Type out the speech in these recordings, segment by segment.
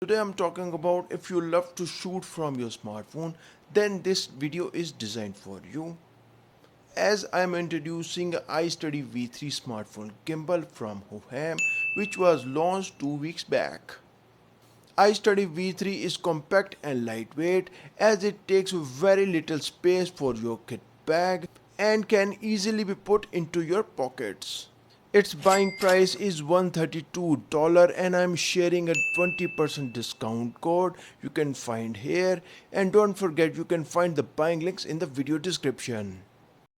Today I'm talking about if you love to shoot from your smartphone, then this video is designed for you. As I'm introducing iSteady V3 smartphone gimbal from Hohem, which was launched 2 weeks back. iSteady V3 is compact and lightweight as it takes very little space for your kit bag and can easily be put into your pockets. Its buying price is $132 and I'm sharing a 20% discount code you can find here, and don't forget you can find the buying links in the video description.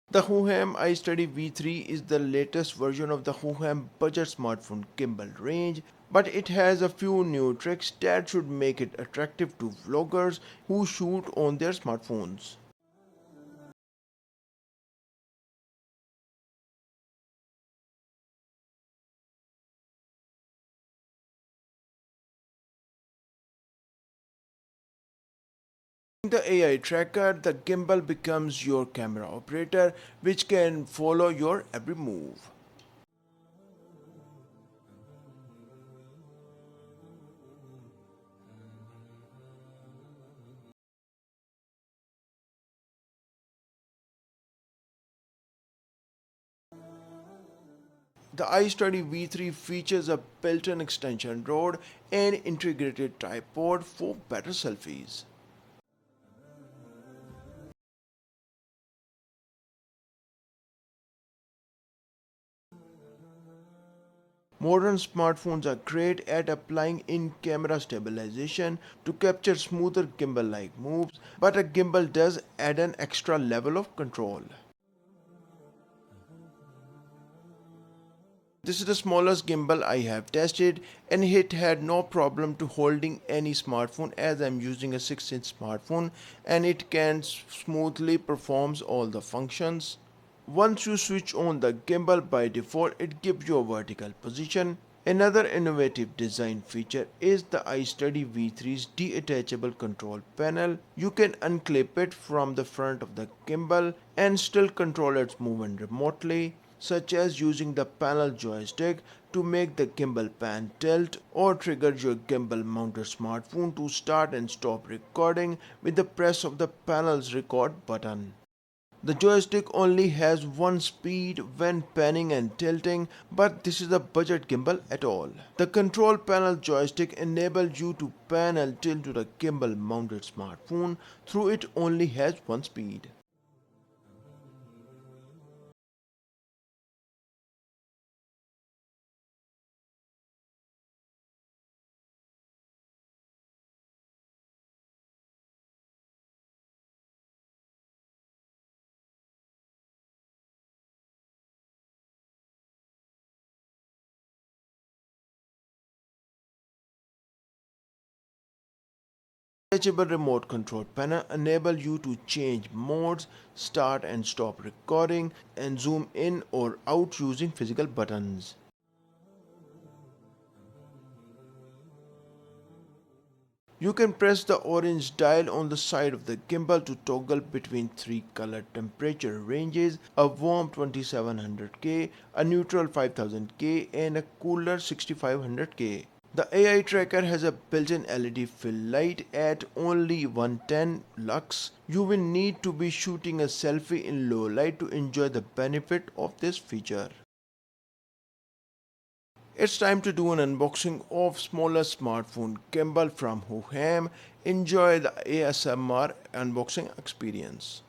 The Hohem iSteady V3 is the latest version of the Hohem budget smartphone gimbal range, but it has a few new tricks that should make it attractive to vloggers who shoot on their smartphones. The AI tracker, the gimbal becomes your camera operator which can follow your every move. The iSteady V3 features a built-in extension rod and integrated tripod for better selfies. Modern smartphones are great at applying in-camera stabilization to capture smoother gimbal-like moves, but a gimbal does add an extra level of control. This is the smallest gimbal I have tested and it had no problem to holding any smartphone as I'm using a 6-inch smartphone and it can smoothly performs all the functions. Once you switch on the gimbal, by default it gives you a vertical position. Another innovative design feature is the iSteady V3's detachable control panel. You can unclip it from the front of the gimbal and still control its movement remotely, such as using the panel joystick to make the gimbal pan tilt, or trigger your gimbal mounted smartphone to start and stop recording with the press of the panel's record button. The joystick only has one speed when panning and tilting, but this is a budget gimbal at all. The control panel joystick enables you to pan and tilt to the gimbal mounted smartphone, though it only has one speed. Detachable remote control panel enable you to change modes, start and stop recording, and zoom in or out using physical buttons. You can press the orange dial on the side of the gimbal to toggle between three color temperature ranges: a warm 2700K, a neutral 5000K, and a cooler 6500K. The AI tracker has a built-in LED fill light at only 110 lux. You will need to be shooting a selfie in low light to enjoy the benefit of this feature. It's time to do an unboxing of smaller smartphone gimbal from Hohem. Enjoy the ASMR unboxing experience.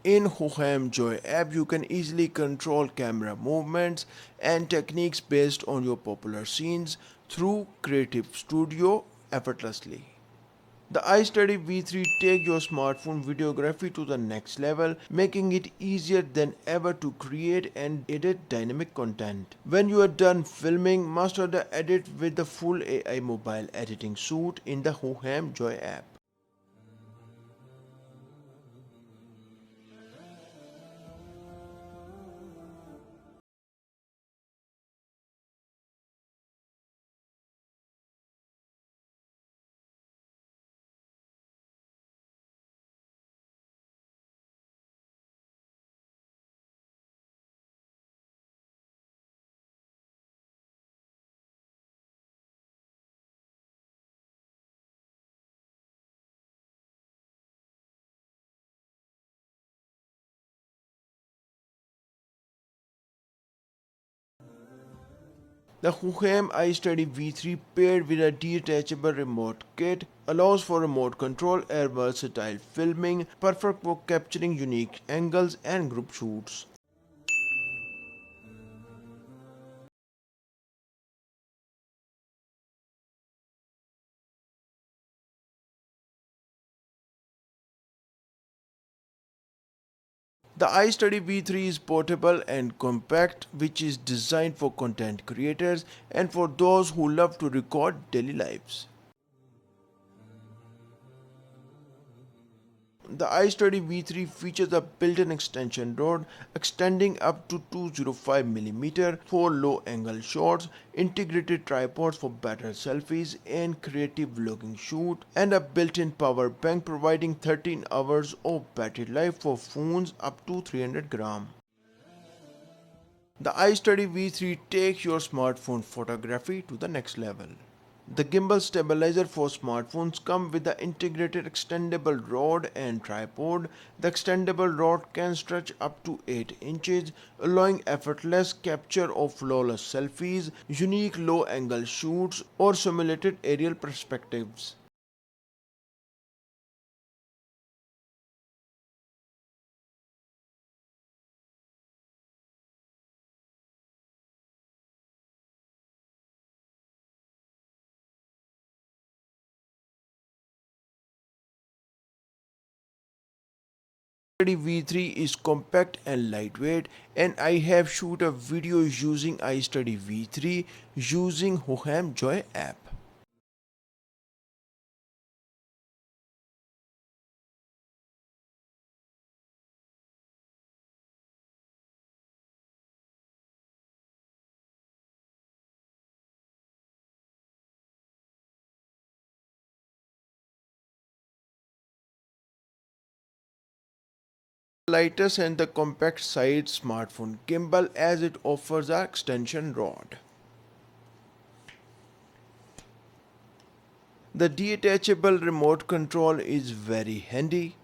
In Hohem Joy App, you can easily control camera movements and techniques based on your popular scenes through Creative Studio effortlessly. The iSteady V3 takes your smartphone videography to the next level, making it easier than ever to create and edit dynamic content. When you are done filming, master the edit with the full AI mobile editing suite in the Hohem Joy app. The Hohem iSteady V3 paired with a detachable remote kit allows for remote control and versatile filming, perfect for capturing unique angles and group shoots. The iSteady V3 is portable and compact, which is designed for content creators and for those who love to record daily lives. The iSteady V3 features a built-in extension rod extending up to 205mm for low-angle shots, integrated tripods for better selfies and creative vlogging shoot, and a built-in power bank providing 13 hours of battery life for phones up to 300 grams. The iSteady V3 takes your smartphone photography to the next level. The gimbal stabilizer for smartphones comes with the integrated extendable rod and tripod. The extendable rod can stretch up to 8 inches, allowing effortless capture of flawless selfies, unique low-angle shoots, or simulated aerial perspectives. V3 is compact and lightweight, and I have shoot a video using iSteady V3 using Hohem Joy App. Lightest and the compact side smartphone gimbal as it offers an extension rod. The detachable remote control is very handy,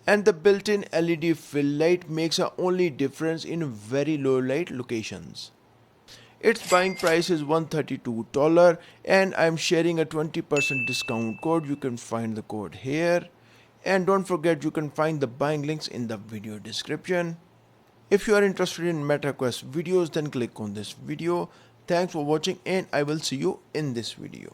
and the built-in LED fill light makes a only difference in very low light locations. Its buying price is $132 and I'm sharing a 20% discount code. You can find the code here. And don't forget, you can find the buying links in the video description. If you are interested in MetaQuest videos, then click on this video. Thanks for watching and I will see you in this video.